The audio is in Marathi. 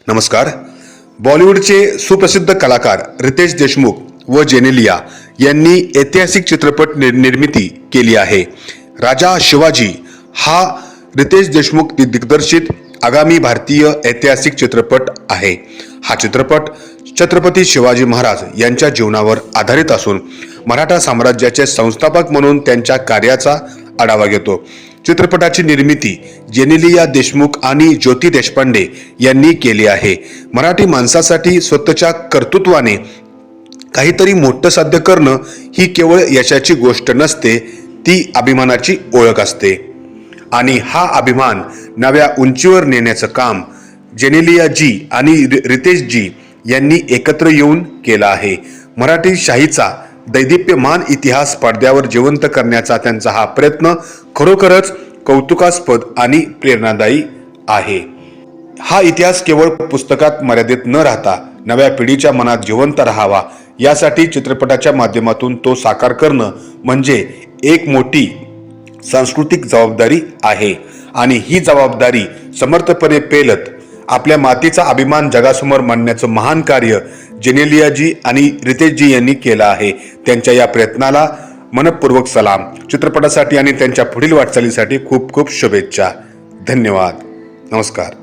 नमस्कार। बॉलिवूडचे सुप्रसिद्ध कलाकार रितेश देशमुख व जेनेलिया यांनी ऐतिहासिक चित्रपट निर्मिती केली आहे। राजा शिवाजी हा रितेश देशमुख दिग्दर्शित आगामी भारतीय ऐतिहासिक चित्रपट आहे। हा चित्रपट छत्रपती शिवाजी महाराज यांच्या जीवनावर आधारित असून मराठा साम्राज्याचे संस्थापक म्हणून त्यांच्या कार्याचा आढावा घेतो। चित्रपटाची निर्मिती जेनेलिया देशमुख आणि ज्योती देशपांडे यांनी केली आहे। मराठी माणसासाठी स्वतःच्या कर्तृत्वाने काहीतरी मोठं साध्य करणं ही केवळ यशाची गोष्ट नसते, ती अभिमानाची ओळख असते आणि हा अभिमान नव्या उंचीवर नेण्याचं काम जेनेलिया जी आणि रितेश जी यांनी एकत्र येऊन केलं आहे। मराठी शाहीचा दैदिप्यमान इतिहास पडद्यावर जिवंत करण्याचा त्यांचा हा प्रयत्न खरोखरच कौतुकास्पद आणि प्रेरणादायी आहे। हा इतिहास केवळ पुस्तकात मर्यादित न राहता नव्या पिढीच्या मनात जिवंत राहावा, यासाठी चित्रपटाच्या माध्यमातून तो साकार करणं म्हणजे एक मोठी सांस्कृतिक जबाबदारी आहे आणि ही जबाबदारी समर्थपणे पेलत आपल्या मातीचा अभिमान जगासमोर मांडण्याचं महान कार्य जेनेलियाजी आणि रितेशजी यांनी केलं आहे। त्यांच्या या प्रयत्नाला मनपूर्वक सलाम। चित्रपटासाठी आणि त्यांच्या पुढील वाटचालीसाठी खूप खूप शुभेच्छा। धन्यवाद। नमस्कार।